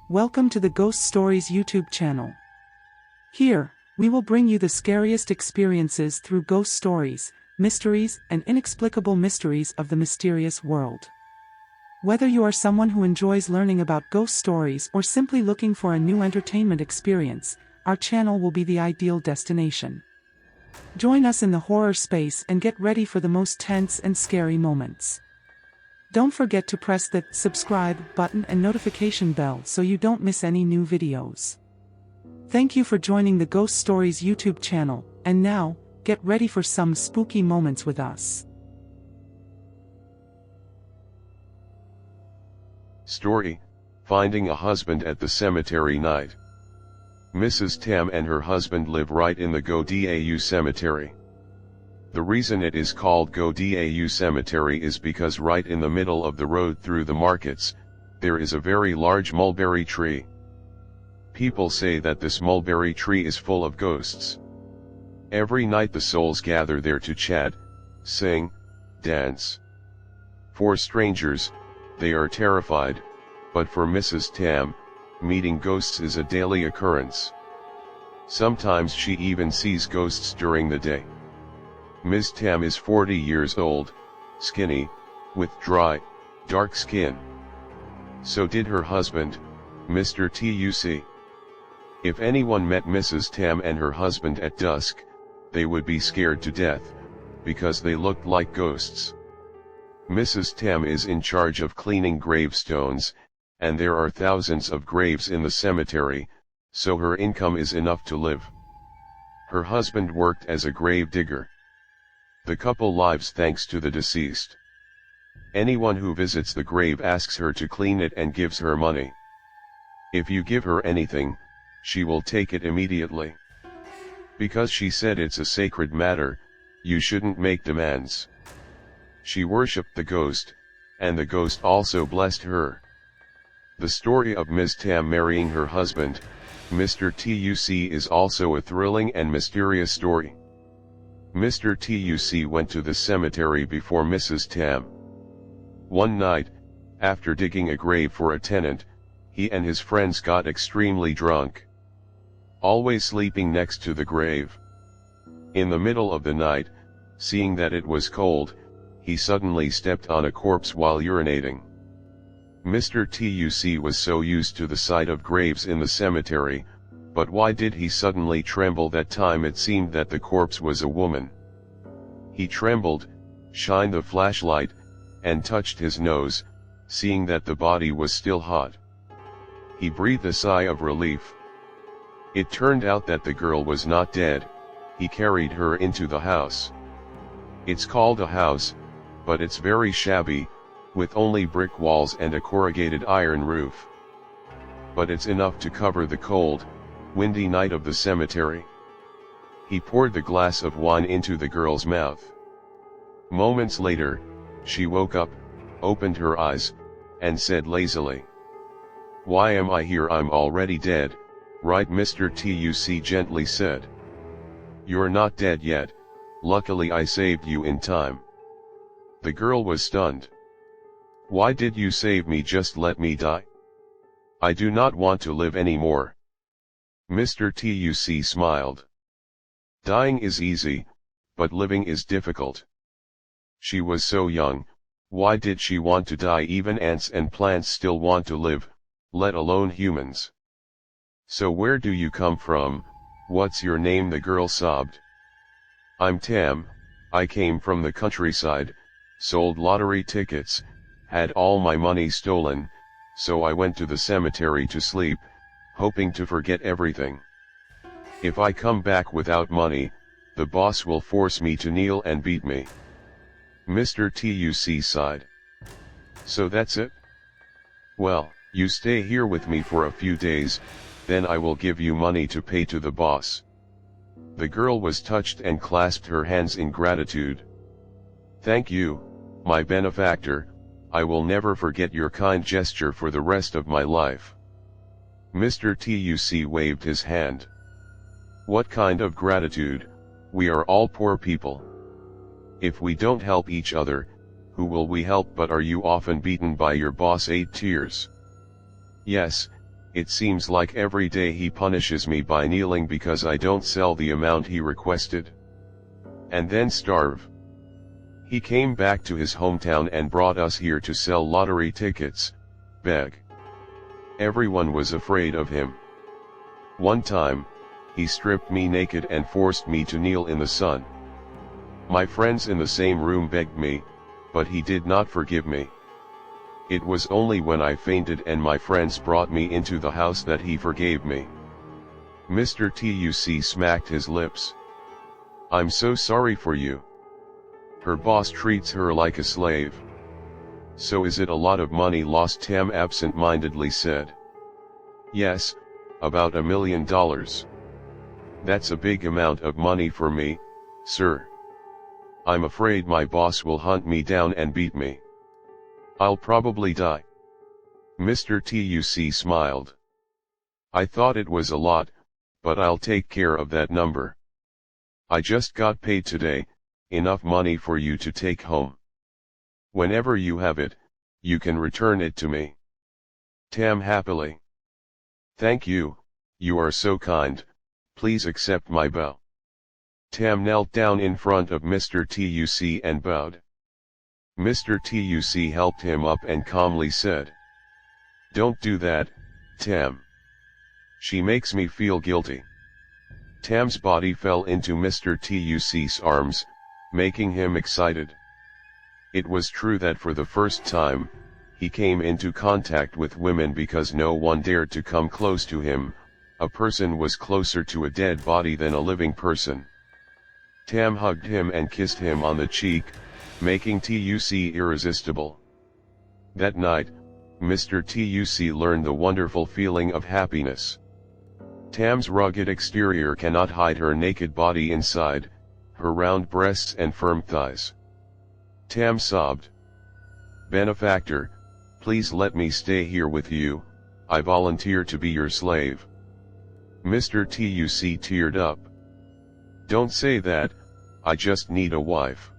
Welcome to the Ghost Stories YouTube channel. Here, we will bring you the scariest experiences through ghost stories, mysteries, and inexplicable mysteries of the mysterious world. Whether you are someone who enjoys learning about ghost stories or simply looking for a new entertainment experience, our channel will be the ideal destination. Join us in the horror space and get ready for the most tense and scary moments. Don't forget to press the subscribe button and notification bell so you don't miss any new videos. Thank you for joining the Ghost Stories YouTube channel, and now, get ready for some spooky moments with us. Story: Finding a Husband at the Cemetery Night. Mrs. Tam and her husband live right in the Go-Dau Cemetery. The reason it is called Go-Dau Cemetery is because right in the middle of the road through the markets, there is a very large mulberry tree. People say that this mulberry tree is full of ghosts. Every night the souls gather there to chat, sing, dance. For strangers, they are terrified, but for Mrs. Tam, meeting ghosts is a daily occurrence. Sometimes she even sees ghosts during the day. Ms. Tam is 40 years old, skinny, with dry, dark skin. So did her husband, Mr. Tuc. If anyone met Mrs. Tam and her husband at dusk, they would be scared to death, because they looked like ghosts. Mrs. Tam is in charge of cleaning gravestones, and there are thousands of graves in the cemetery, so her income is enough to live. Her husband worked as a grave digger. The couple lives thanks to the deceased. Anyone who visits the grave asks her to clean it and gives her money. If you give her anything, she will take it immediately. Because she said it's a sacred matter, you shouldn't make demands. She worshipped the ghost, and the ghost also blessed her. The story of Ms. Tam marrying her husband, Mr. Tuc, is also a thrilling and mysterious story. Mr. Tuc went to the cemetery before Mrs. Tam. One night, after digging a grave for a tenant, he and his friends got extremely drunk. Always sleeping next to the grave. In the middle of the night, seeing that it was cold, he suddenly stepped on a corpse while urinating. Mr. Tuc was so used to the sight of graves in the cemetery, but why did he suddenly tremble that time it seemed that the corpse was a woman? He trembled, shined the flashlight, and touched his nose, seeing that the body was still hot. He breathed a sigh of relief. It turned out that the girl was not dead. He carried her into the house. It's called a house, but it's very shabby, with only brick walls and a corrugated iron roof. But it's enough to cover the cold, windy night of the cemetery. He poured the glass of wine into the girl's mouth. Moments later, she woke up, opened her eyes, and said lazily, "Why am I here? I'm already dead, right?" Mr. Tuc gently said. "You're not dead yet, luckily I saved you in time." The girl was stunned. "Why did you save me? Just let me die. I do not want to live anymore." Mr. Tuc smiled. "Dying is easy, but living is difficult." She was so young, why did she want to die? Even ants and plants still want to live, let alone humans. "So where do you come from? What's your name?" the girl sobbed. "I'm Tam, I came from the countryside, sold lottery tickets, had all my money stolen, so I went to the cemetery to sleep, hoping to forget everything. If I come back without money, the boss will force me to kneel and beat me." Mr. Tuc sighed. "So that's it? Well, you stay here with me for a few days, then I will give you money to pay to the boss." The girl was touched and clasped her hands in gratitude. "Thank you, my benefactor, I will never forget your kind gesture for the rest of my life." Mr. Tuc waved his hand. "What kind of gratitude? We are all poor people. If we don't help each other, who will we help? But are you often beaten by your boss?" 8 tears. "Yes, It seems like every day he punishes me by kneeling because I don't sell the amount he requested. And then starve. He came back to his hometown and brought us here to sell lottery tickets, beg. Everyone was afraid of him. One time, he stripped me naked and forced me to kneel in the sun. My friends in the same room begged me, but he did not forgive me. It was only when I fainted and my friends brought me into the house that he forgave me. Mr. Tuc smacked his lips. I'm so sorry for you. Her boss treats her like a slave. So is it a lot of money lost? Tam absent-mindedly said. Yes, about $1 million. That's a big amount of money for me, sir. I'm afraid my boss will hunt me down and beat me. I'll probably die. Mr. Tuc smiled. I thought it was a lot, but I'll take care of that number. I just got paid today, enough money for you to take home. Whenever you have it, you can return it to me. Tam happily. Thank you, you are so kind, please accept my bow. Tam knelt down in front of Mr. Tuc and bowed. Mr. Tuc helped him up and calmly said, Don't do that, Tam. She makes me feel guilty. Tam's body fell into Mr. Tuc's arms, making him excited. It was true that for the first time, he came into contact with women because no one dared to come close to him. A person was closer to a dead body than a living person. Tam hugged him and kissed him on the cheek, making Tuc irresistible. That night, Mr. Tuc learned the wonderful feeling of happiness. Tam's rugged exterior cannot hide her naked body inside, her round breasts and firm thighs. Tam sobbed. Benefactor, please let me stay here with you, I volunteer to be your slave. Mr. Tuc teared up. Don't say that, I just need a wife.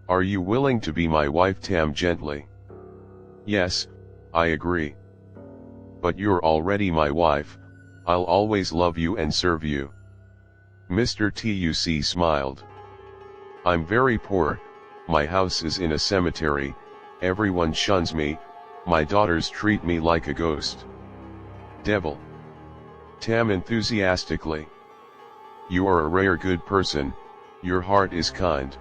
Are you willing to be my wife? Tam gently. Yes, I agree. But you're already my wife, I'll always love you and serve you. Mr. Tuc smiled. I'm very poor, my house is in a cemetery, everyone shuns me, my daughters treat me like a ghost. Devil. Tam enthusiastically. You are a rare good person, your heart is kind.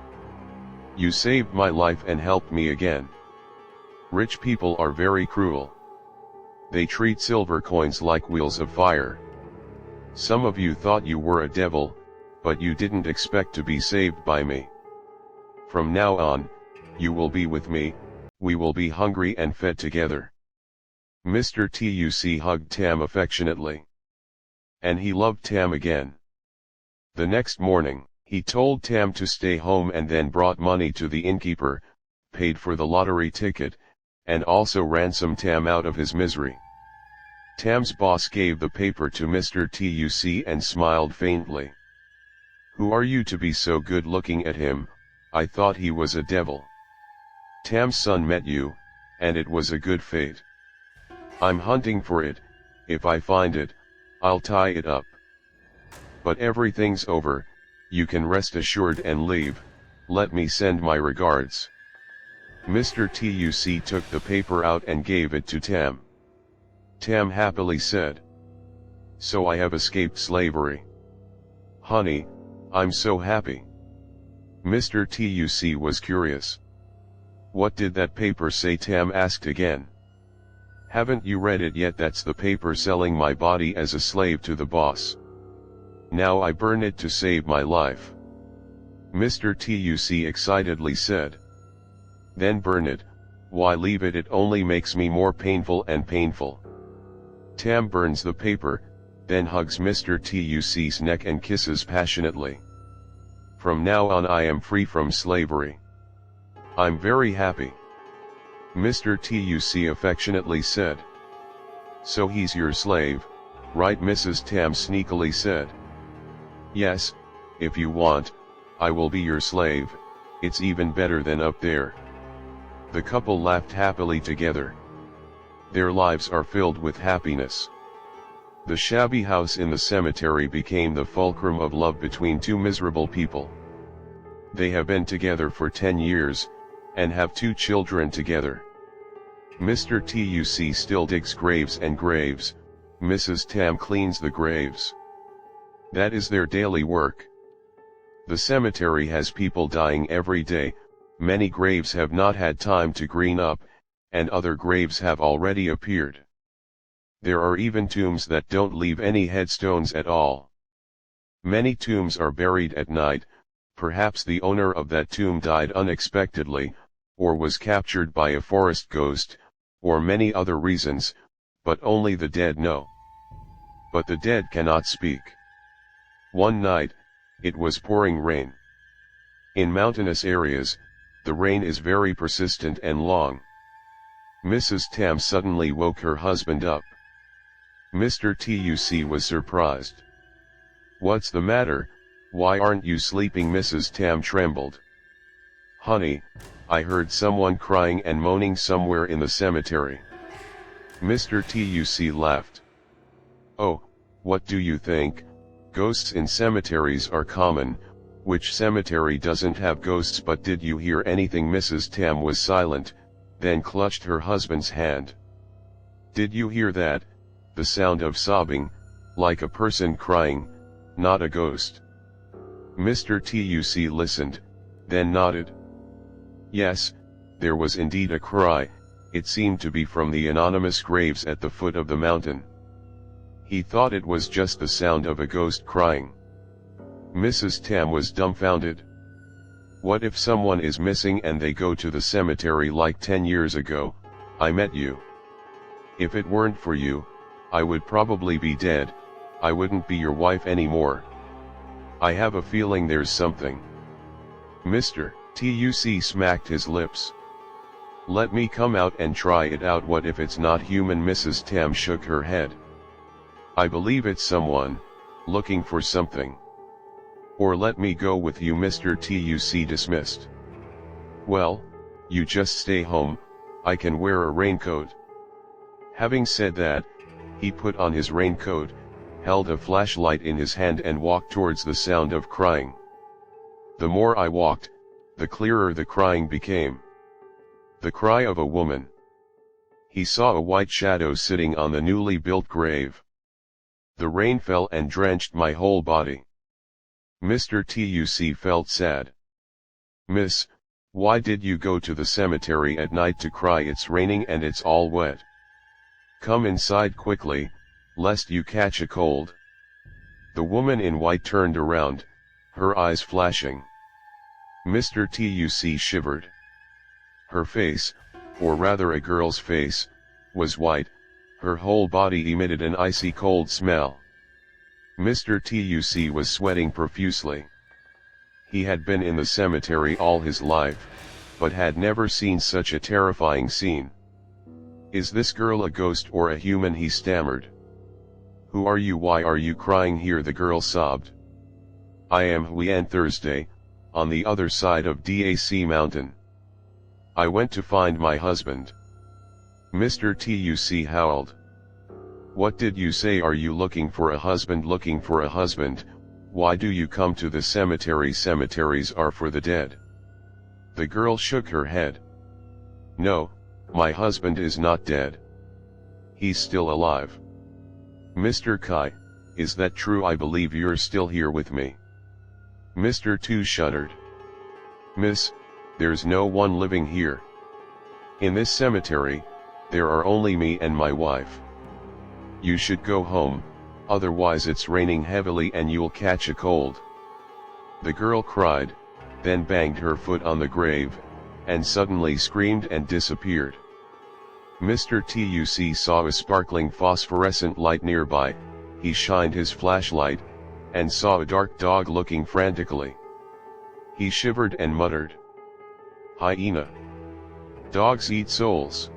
You saved my life and helped me again. Rich people are very cruel. They treat silver coins like wheels of fire. Some of you thought you were a devil, but you didn't expect to be saved by me. From now on, you will be with me, we will be hungry and fed together. Mr. Tuc hugged Tam affectionately. And he loved Tam again. The next morning, he told Tam to stay home and then brought money to the innkeeper, paid for the lottery ticket, and also ransomed Tam out of his misery. Tam's boss gave the paper to Mr. Tuc and smiled faintly. Who are you to be so good? Looking at him, I thought he was a devil. Tam's son met you, and it was a good fate. I'm hunting for it, if I find it, I'll tie it up. But everything's over, you can rest assured and leave, let me send my regards. Mr. Tuc took the paper out and gave it to Tam. Tam happily said, So I have escaped slavery. Honey, I'm so happy. Mr. Tuc was curious. What did that paper say? Tam asked again. Haven't you read it yet? That's the paper selling my body as a slave to the boss. Now I burn it to save my life. Mr. Tuc excitedly said. Then burn it, why leave it? It only makes me more painful and painful. Tam burns the paper, then hugs Mr. Tuc's neck and kisses passionately. From now on I am free from slavery. I'm very happy. Mr. Tuc affectionately said. So he's your slave, right? Mrs. Tam sneakily said. Yes, if you want, I will be your slave, it's even better than up there. The couple laughed happily together. Their lives are filled with happiness. The shabby house in the cemetery became the fulcrum of love between two miserable people. They have been together for 10 years, and have 2 children together. Mr. Tuc still digs graves and graves, Mrs. Tam cleans the graves. That is their daily work. The cemetery has people dying every day, many graves have not had time to green up, and other graves have already appeared. There are even tombs that don't leave any headstones at all. Many tombs are buried at night, perhaps the owner of that tomb died unexpectedly, or was captured by a forest ghost, or many other reasons, but only the dead know. But the dead cannot speak. One night, it was pouring rain. In mountainous areas, the rain is very persistent and long. Mrs. Tam suddenly woke her husband up. Mr. Tuc was surprised. "What's the matter? Why aren't you sleeping?" Mrs. Tam trembled. "Honey, I heard someone crying and moaning somewhere in the cemetery." Mr. Tuc laughed. "Oh, what do you think? Ghosts in cemeteries are common. Which cemetery doesn't have ghosts? But did you hear anything?" Mrs. Tam was silent, then clutched her husband's hand. "Did you hear that? The sound of sobbing, like a person crying, not a ghost." Mr. Tuc listened, then nodded. Yes, there was indeed a cry. It seemed to be from the anonymous graves at the foot of the mountain. He thought it was just the sound of a ghost crying. Mrs. Tam was dumbfounded. "What if someone is missing and they go to the cemetery like 10 years ago? I met you. If it weren't for you, I would probably be dead. I wouldn't be your wife anymore. I have a feeling there's something." Mr. Tuc smacked his lips. "Let me come out and try it out." "What if it's not human?" Mrs. Tam shook her head. "I believe it's someone, looking for something." "Or let me go with you." Mr. Tuc dismissed. "Well, you just stay home, I can wear a raincoat." Having said that, he put on his raincoat, held a flashlight in his hand and walked towards the sound of crying. The more I walked, the clearer the crying became. The cry of a woman. He saw a white shadow sitting on the newly built grave. The rain fell and drenched my whole body. Mr. Tuc felt sad. "Miss, why did you go to the cemetery at night to cry? It's raining and it's all wet. Come inside quickly, lest you catch a cold." The woman in white turned around, her eyes flashing. Mr. Tuc shivered. Her face, or rather a girl's face, was white, her whole body emitted an icy cold smell. Mr. Tuc was sweating profusely. He had been in the cemetery all his life, but had never seen such a terrifying scene. "Is this girl a ghost or a human?" he stammered. "Who are you? Why are you crying here?" the girl sobbed. "I am Huyen Thursday, on the other side of Dac Mountain. I went to find my husband." Mr. Tuc howled. "What did you say? Are you looking for a husband?" "Looking for a husband? Why do you come to the cemetery?" "Cemeteries are for the dead." The girl shook her head. "No, my husband is not dead. He's still alive." "Mr. Kai, is that true?" "I believe you're still here with me." Mr. Tu shuddered. "Miss, there's no one living here. In this cemetery, there are only me and my wife. You should go home, otherwise it's raining heavily and you'll catch a cold." The girl cried, then banged her foot on the grave, and suddenly screamed and disappeared. Mr. Tuc saw a sparkling phosphorescent light nearby. He shined his flashlight, and saw a dark dog looking frantically. He shivered and muttered, "Hyena. Dogs eat souls.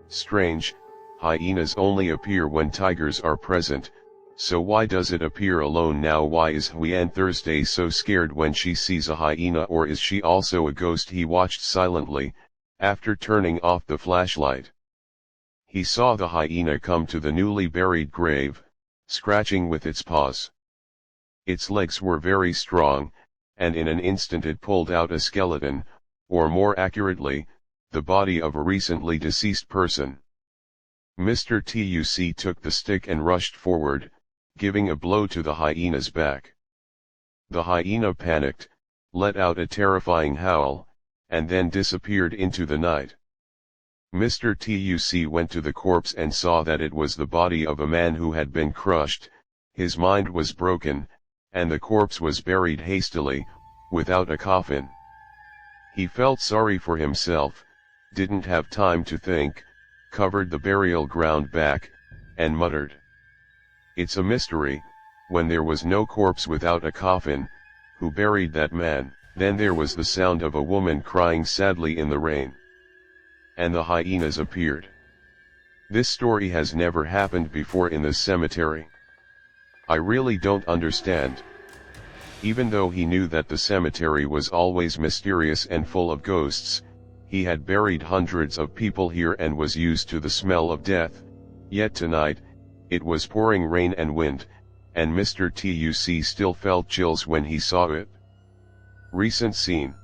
Strange, hyenas only appear when tigers are present, so why does it appear alone now? Why is Huyen Thursday so scared when she sees a hyena? Or is she also a ghost?" He watched silently, after turning off the flashlight. He saw the hyena come to the newly buried grave, scratching with its paws. Its legs were very strong, and in an instant it pulled out a skeleton, or more accurately, the body of a recently deceased person. Mr. Tuc took the stick and rushed forward, giving a blow to the hyena's back. The hyena panicked, let out a terrifying howl, and then disappeared into the night. Mr. Tuc went to the corpse and saw that it was the body of a man who had been crushed, his mind was broken, and the corpse was buried hastily, without a coffin. He felt sorry for himself, didn't have time to think, covered the burial ground back, and muttered, "It's a mystery, when there was no corpse without a coffin, who buried that man?" Then there was the sound of a woman crying sadly in the rain. And the hyenas appeared. This story has never happened before in this cemetery. I really don't understand. Even though he knew that the cemetery was always mysterious and full of ghosts, he had buried hundreds of people here and was used to the smell of death, yet tonight, it was pouring rain and wind, and Mr. Tuc still felt chills when he saw it. Recent scene.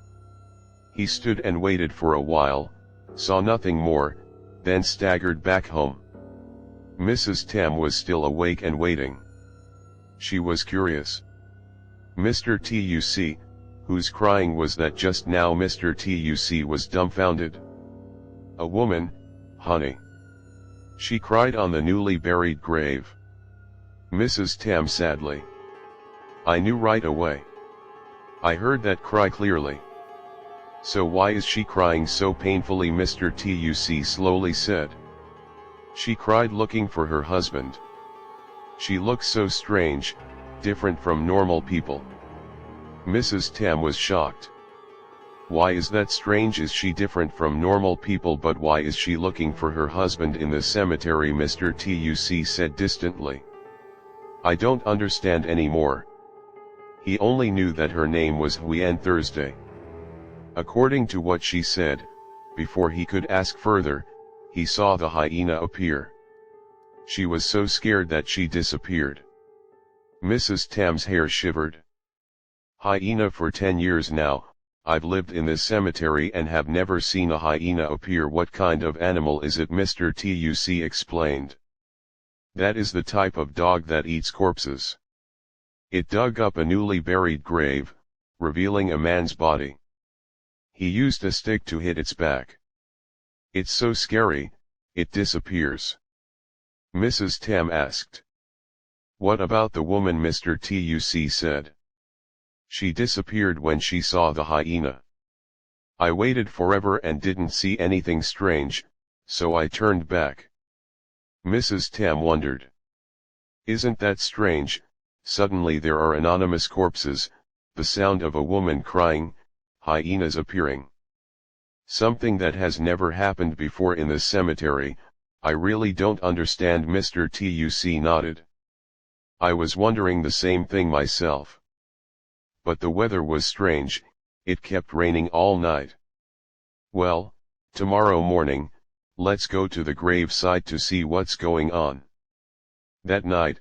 He stood and waited for a while, saw nothing more, then staggered back home. Mrs. Tam was still awake and waiting. She was curious. Mr. Tuc, whose crying was that just now? Mr. Tuc was dumbfounded. "A woman, honey," she cried, "on the newly buried grave." Mrs. Tam sadly, "I knew right away. I heard that cry clearly." "So why is she crying so painfully?" Mr. Tuc slowly said. "She cried looking for her husband. She looks so strange, different from normal people." Mrs. Tam was shocked. "Why is that strange? Is she different from normal people? But why is she looking for her husband in the cemetery?" Mr. Tuc said distantly. "I don't understand anymore." He only knew that her name was Huyen Thursday. According to what she said, before he could ask further, he saw the hyena appear. She was so scared that she disappeared. Mrs. Tam's hair shivered. "Hyena, for 10 years now, I've lived in this cemetery and have never seen a hyena appear." "What kind of animal is it?" Mr. Tuc explained. "That is the type of dog that eats corpses. It dug up a newly buried grave, revealing a man's body. He used a stick to hit its back. It's so scary, it disappears." Mrs. Tam asked. "What about the woman?" Mr. Tuc said. "She disappeared when she saw the hyena. I waited forever and didn't see anything strange, so I turned back." Mrs. Tam wondered. "Isn't that strange? Suddenly there are anonymous corpses, the sound of a woman crying, hyenas appearing. Something that has never happened before in this cemetery. I really don't understand." Mr. Tuc nodded. "I was wondering the same thing myself. But the weather was strange, it kept raining all night. Well, tomorrow morning, let's go to the grave site to see what's going on." That night,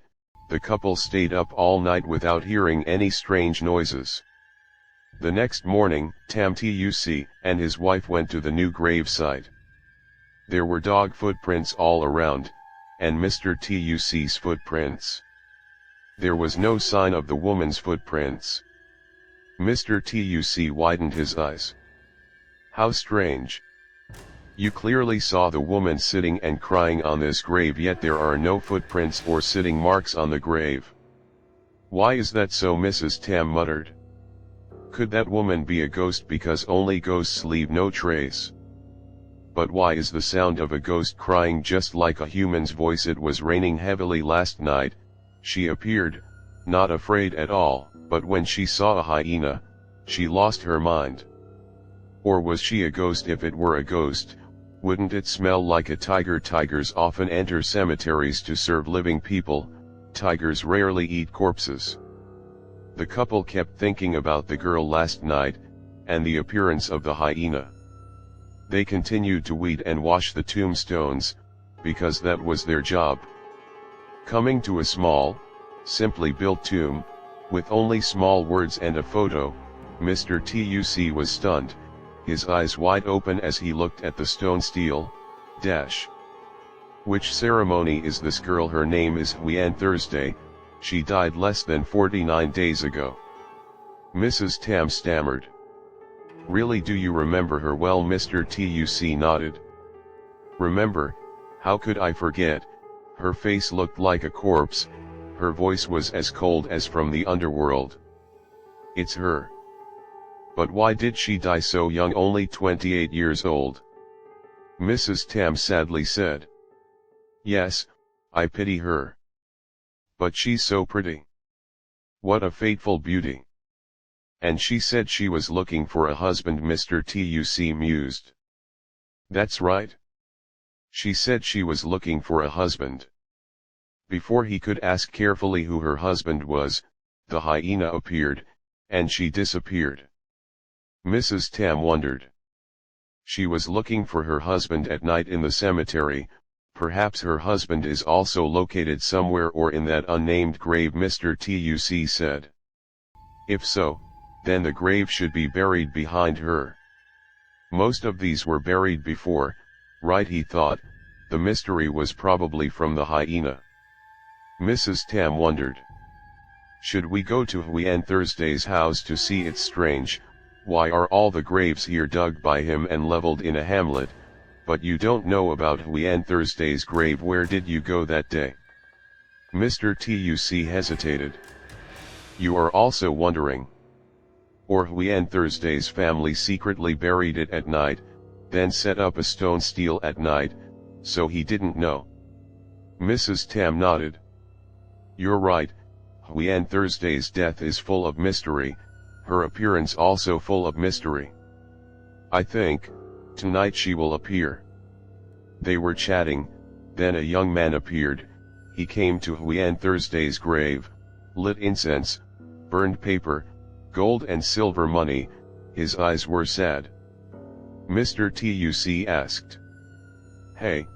the couple stayed up all night without hearing any strange noises. The next morning, Tam Tuc and his wife went to the new grave site. There were dog footprints all around, and Mr. Tuc's footprints. There was no sign of the woman's footprints. Mr. Tuc widened his eyes. "How strange. You clearly saw the woman sitting and crying on this grave, yet there are no footprints or sitting marks on the grave. Why is that so?" Mrs. Tam muttered. "Could that woman be a ghost, because only ghosts leave no trace? But why is the sound of a ghost crying just like a human's voice?" "It was raining heavily last night. She appeared, not afraid at all, but when she saw a hyena, she lost her mind." "Or was she a ghost? If it were a ghost, wouldn't it smell like a tiger?" "Tigers often enter cemeteries to serve living people, tigers rarely eat corpses." The couple kept thinking about the girl last night, and the appearance of the hyena. They continued to weed and wash the tombstones, because that was their job. Coming to a small, simply built tomb, with only small words and a photo, Mr. Tuc was stunned, his eyes wide open as he looked at the stone stele. Which ceremony is this girl? Her name is Huian Thursday, she died less than 49 days ago. Mrs. Tam stammered. Really, do you remember her well? Mr. Tuc nodded. Remember, how could I forget? Her face looked like a corpse, her voice was as cold as from the underworld. It's her. But why did she die so young, only 28 years old? Mrs. Tam sadly said. Yes, I pity her. But she's so pretty. What a fateful beauty. And she said she was looking for a husband, Mr. Tuc mused. That's right. She said she was looking for a husband. Before he could ask carefully who her husband was, the hyena appeared, and she disappeared. Mrs. Tam wondered. She was looking for her husband at night in the cemetery. Perhaps her husband is also located somewhere or in that unnamed grave, Mr. Tuc said. If so, then the grave should be buried behind her. Most of these were buried before, right, he thought. The mystery was probably from the hyena. Mrs. Tam wondered. Should we go to Huian Thursday's house to see? It's strange, why are all the graves here dug by him and leveled in a hamlet? But you don't know about Huian Thursday's grave. Where did you go that day? Mr. Tuc hesitated. You are also wondering. Or Huian Thursday's family secretly buried it at night, then set up a stone stele at night, so he didn't know. Mrs. Tam nodded. You're right, Huian Thursday's death is full of mystery, her appearance also full of mystery. I think, tonight she will appear. They were chatting, then a young man appeared. He came to Huian Thursday's grave, lit incense, burned paper, gold and silver money. His eyes were sad. Mr. Tuc asked. Hey,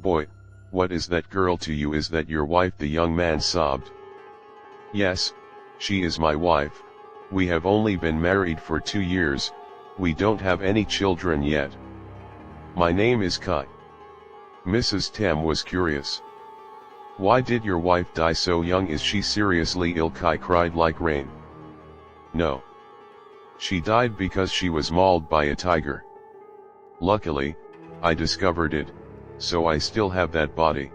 boy, what is that girl to you? Is that your wife? The young man sobbed. Yes, she is my wife. We have only been married for 2 years, we don't have any children yet. My name is Kai. Mrs. Tam was curious. Why did your wife die so young? Is she seriously ill? Kai cried like rain. No. She died because she was mauled by a tiger. Luckily, I discovered it, so I still have that body.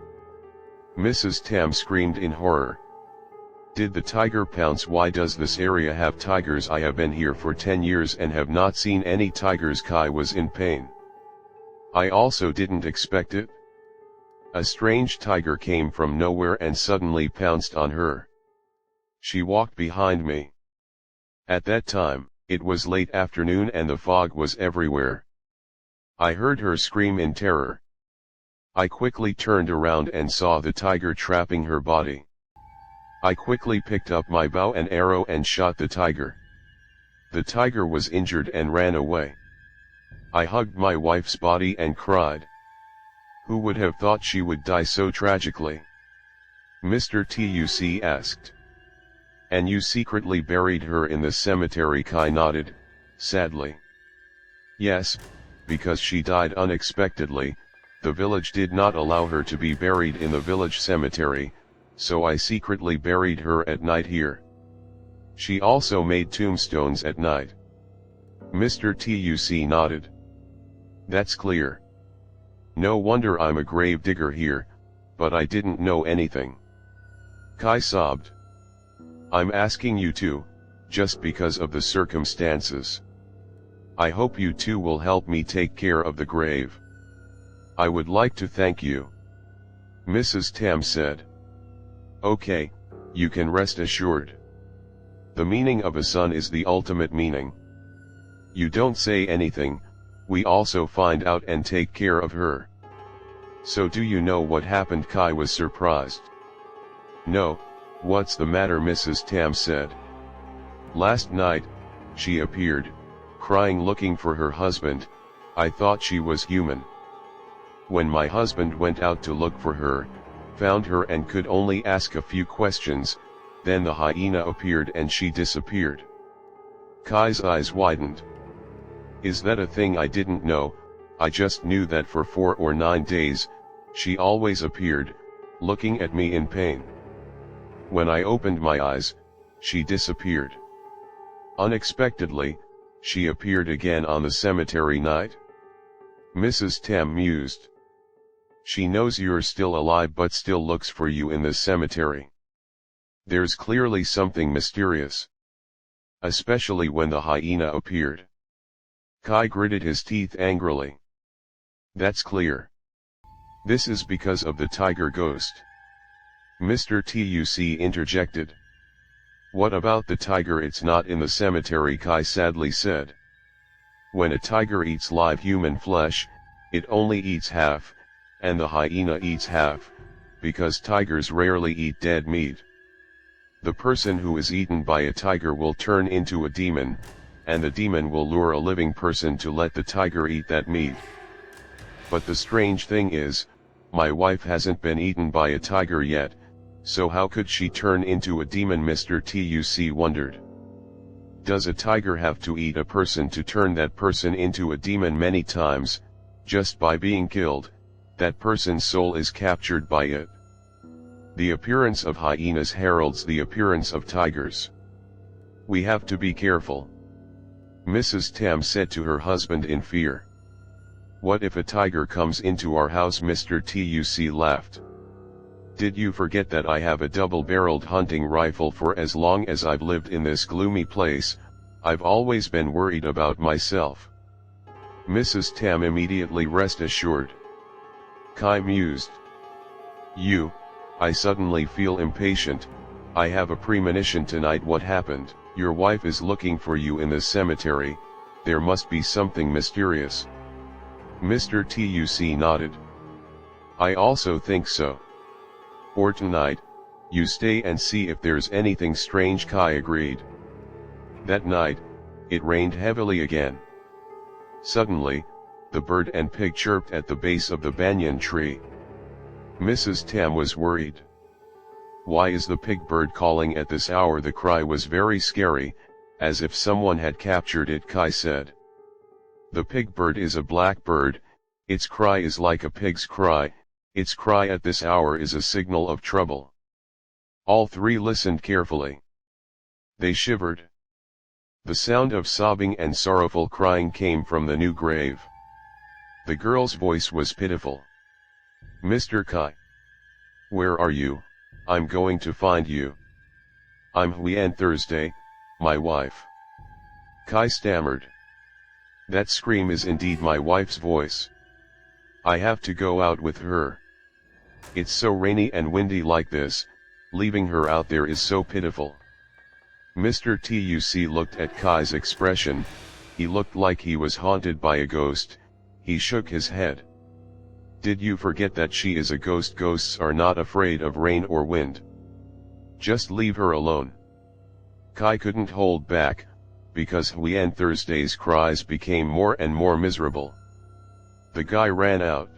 Mrs. Tam screamed in horror. Did the tiger pounce? Why does this area have tigers? I have been here for 10 years and have not seen any tigers. Kai was in pain. I also didn't expect it. A strange tiger came from nowhere and suddenly pounced on her. She walked behind me. At that time, it was late afternoon and the fog was everywhere. I heard her scream in terror. I quickly turned around and saw the tiger trapping her body. I quickly picked up my bow and arrow and shot the tiger. The tiger was injured and ran away. I hugged my wife's body and cried. Who would have thought she would die so tragically? Mr. Tuc asked. And you secretly buried her in the cemetery? Kai nodded, sadly. Yes, because she died unexpectedly. The village did not allow her to be buried in the village cemetery, so I secretly buried her at night here. She also made tombstones at night. Mr. Tuc nodded. That's clear. No wonder I'm a grave digger here, but I didn't know anything. Kai sobbed. I'm asking you to, just because of the circumstances. I hope you two will help me take care of the grave. I would like to thank you. Mrs. Tam said. Okay, you can rest assured. The meaning of a son is the ultimate meaning. You don't say anything, we also find out and take care of her. So do you know what happened? Kai was surprised. No, what's the matter? Mrs. Tam said. Last night, she appeared, crying looking for her husband. I thought she was human. When my husband went out to look for her, found her and could only ask a few questions, then the hyena appeared and she disappeared. Kai's eyes widened. Is that a thing I didn't know? I just knew that for 4 or 9 days, she always appeared, looking at me in pain. When I opened my eyes, she disappeared. Unexpectedly, she appeared again on the cemetery night. Mrs. Tam mused. She knows you're still alive but still looks for you in the cemetery. There's clearly something mysterious. Especially when the hyena appeared. Kai gritted his teeth angrily. That's clear. This is because of the tiger ghost. Mr. Tuc interjected. What about the tiger? It's not in the cemetery, Kai sadly said. When a tiger eats live human flesh, it only eats half, and the hyena eats half, because tigers rarely eat dead meat. The person who is eaten by a tiger will turn into a demon, and the demon will lure a living person to let the tiger eat that meat. But the strange thing is, my wife hasn't been eaten by a tiger yet, so how could she turn into a demon? Mr. Tuc wondered. Does a tiger have to eat a person to turn that person into a demon? Many times, just by being killed, that person's soul is captured by it. The appearance of hyenas heralds the appearance of tigers. We have to be careful. Mrs. Tam said to her husband in fear. What if a tiger comes into our house? Mr. Tuc laughed. Did you forget that I have a double-barreled hunting rifle? For as long as I've lived in this gloomy place, I've always been worried about myself. Mrs. Tam immediately rest assured. Kai mused. I suddenly feel impatient. I have a premonition tonight. What happened? Your wife is looking for you in the cemetery. There must be something mysterious. Mr. Tuc nodded. I also think so. Or tonight, you stay and see if there's anything strange. Kai agreed. That night, it rained heavily again. Suddenly, the bird and pig chirped at the base of the banyan tree. Mrs. Tam was worried. Why is the pig bird calling at this hour? The cry was very scary, as if someone had captured it, Kai said. The pig bird is a black bird, its cry is like a pig's cry, its cry at this hour is a signal of trouble. All three listened carefully. They shivered. The sound of sobbing and sorrowful crying came from the new grave. The girl's voice was pitiful. Mr. Kai. Where are you? I'm going to find you. I'm Huian Thursday, my wife. Kai stammered. That scream is indeed my wife's voice. I have to go out with her. It's so rainy and windy like this, leaving her out there is so pitiful. Mr. Tuc looked at Kai's expression. He looked like he was haunted by a ghost. He shook his head. Did you forget that she is a ghost? Ghosts are not afraid of rain or wind. Just leave her alone. Kai couldn't hold back, because Huian Thursday's cries became more and more miserable. The guy ran out.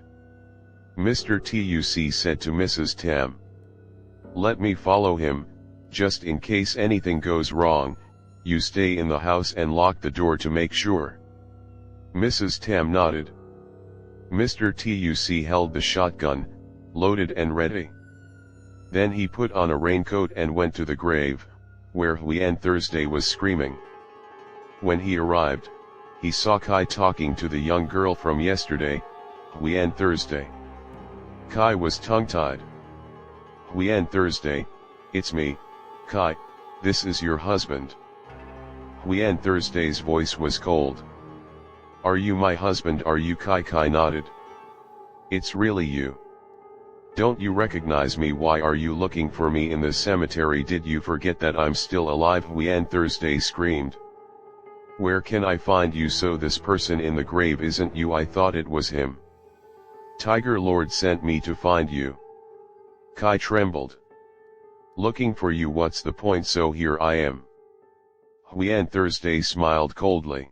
Mr. Tuc said to Mrs. Tam. Let me follow him, just in case anything goes wrong, you stay in the house and lock the door to make sure. Mrs. Tam nodded. Mr. Tuc held the shotgun, loaded and ready. Then he put on a raincoat and went to the grave, where Huian Thursday was screaming. When he arrived, he saw Kai talking to the young girl from yesterday, Huian Thursday. Kai was tongue-tied. Huian Thursday, it's me, Kai, this is your husband. Huian Thursday's voice was cold. Are you my husband? Are you? Kai nodded. It's really you. Don't you recognize me? Why are you looking for me in the cemetery? Did you forget that I'm still alive? Huian Thursday screamed. Where can I find you? So this person in the grave isn't you? I thought it was him. Tiger Lord sent me to find you. Kai trembled. Looking for you? What's the point? So here I am. Huian Thursday smiled coldly.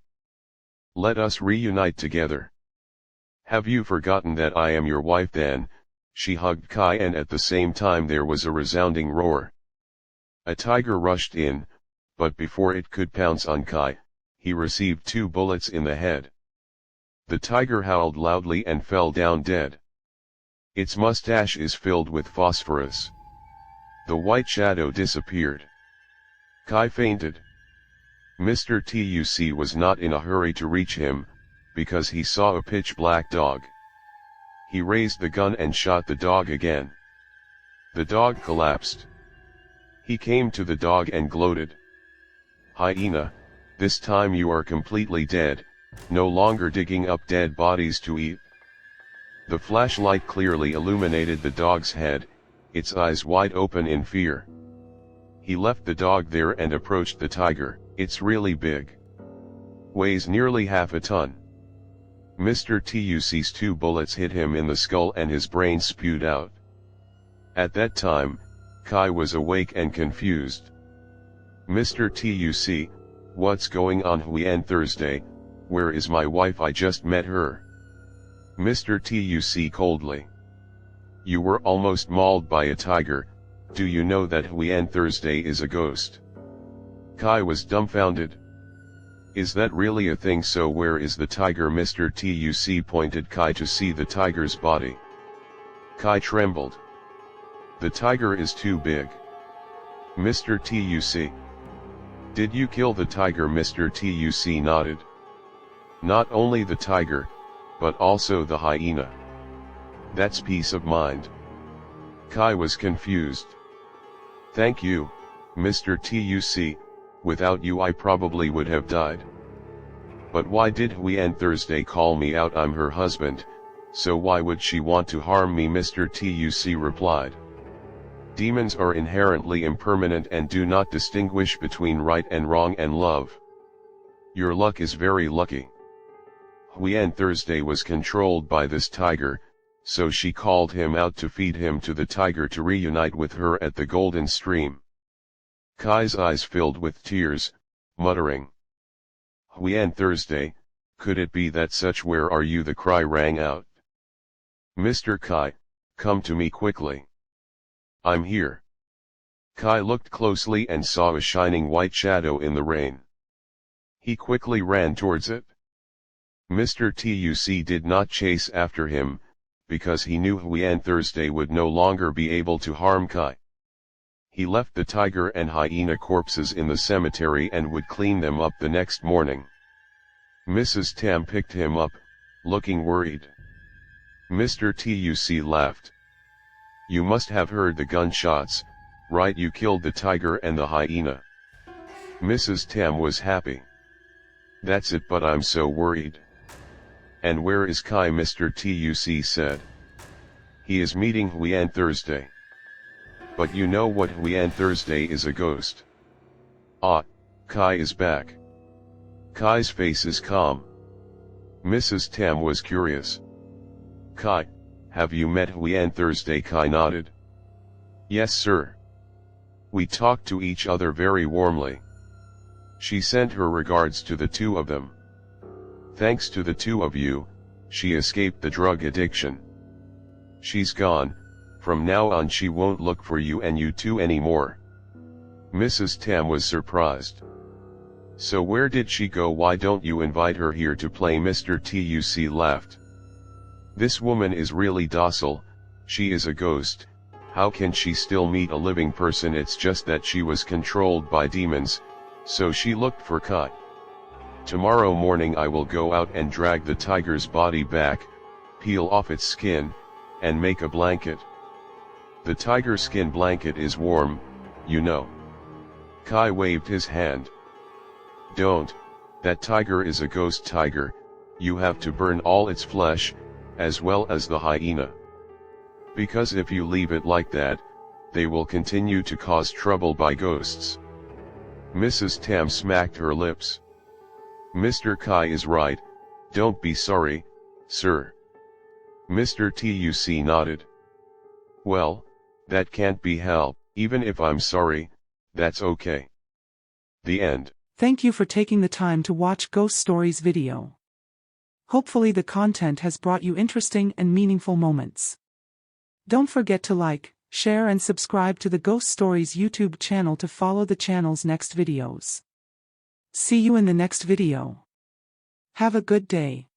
Let us reunite together. Have you forgotten that I am your wife then? She hugged Kai, and at the same time there was a resounding roar. A tiger rushed in, but before it could pounce on Kai, he received 2 bullets in the head. The tiger howled loudly and fell down dead. Its mustache is filled with phosphorus. The white shadow disappeared. Kai fainted. Mr. Tuc was not in a hurry to reach him, because he saw a pitch-black dog. He raised the gun and shot the dog again. The dog collapsed. He came to the dog and gloated. "Hyena, this time you are completely dead, no longer digging up dead bodies to eat." The flashlight clearly illuminated the dog's head, its eyes wide open in fear. He left the dog there and approached the tiger. "It's really big. Weighs nearly half a ton." Mr. Tuc's 2 bullets hit him in the skull and his brain spewed out. At that time, Kai was awake and confused. "Mr. Tuc, what's going on Huyen Thursday? Where is my wife? I just met her." Mr. Tuc coldly. "You were almost mauled by a tiger. Do you know that Huyen Thursday is a ghost?" Kai was dumbfounded. "Is that really a thing? So where is the tiger?" Mr. Tuc pointed Kai to see the tiger's body. Kai trembled. "The tiger is too big." Mr. Tuc. "Did you kill the tiger?" Mr. Tuc nodded. "Not only the tiger, but also the hyena." "That's peace of mind." Kai was confused. "Thank you, Mr. Tuc, without you I probably would have died." "But why did Huyen Thursday call me out? I'm her husband, so why would she want to harm me?" Mr. Tuc replied. "Demons are inherently impermanent and do not distinguish between right and wrong and love. Your luck is very lucky. Huyen Thursday was controlled by this tiger, so she called him out to feed him to the tiger to reunite with her at the Golden Stream." Kai's eyes filled with tears, muttering, "Huyen Thursday, could it be that such? Where are you?" The cry rang out. "Mr. Kai, come to me quickly." "I'm here." Kai looked closely and saw a shining white shadow in the rain. He quickly ran towards it. Mr. Tuc did not chase after him, because he knew Huyen Thursday would no longer be able to harm Kai. He left the tiger and hyena corpses in the cemetery and would clean them up the next morning. Mrs. Tam picked him up, looking worried. Mr. Tuc laughed. "You must have heard the gunshots, right? You killed the tiger and the hyena." Mrs. Tam was happy. "That's it, but I'm so worried." "And where is Kai?" Mr. Tuc said. "He is meeting Huyen Thursday." "But you know what? Huyen Thursday is a ghost." "Ah, Kai is back." Kai's face is calm. Mrs. Tam was curious. "Kai, have you met Huyen Thursday?" Kai nodded. "Yes, sir. We talked to each other very warmly. She sent her regards to the 2 of them. Thanks to the 2 of you, she escaped the drug addiction. She's gone. From now on she won't look for you and you 2 anymore." Mrs. Tam was surprised. "So where did she go? Why don't you invite her here to play?" Mr. Tuc laughed. "This woman is really docile. She is a ghost. How can she still meet a living person? It's just that she was controlled by demons, so she looked for Kai. Tomorrow morning I will go out and drag the tiger's body back, peel off its skin, and make a blanket. The tiger skin blanket is warm, you know." Kai waved his hand. "Don't, that tiger is a ghost tiger. You have to burn all its flesh, as well as the hyena. Because if you leave it like that, they will continue to cause trouble by ghosts." Mrs. Tam smacked her lips. "Mr. Kai is right, don't be sorry, sir." Mr. Tuc nodded. "Well, that can't be helped. Even if I'm sorry, that's okay." The end. Thank you for taking the time to watch Ghost Stories video. Hopefully the content has brought you interesting and meaningful moments. Don't forget to like, share and subscribe to the Ghost Stories YouTube channel to follow the channel's next videos. See you in the next video. Have a good day.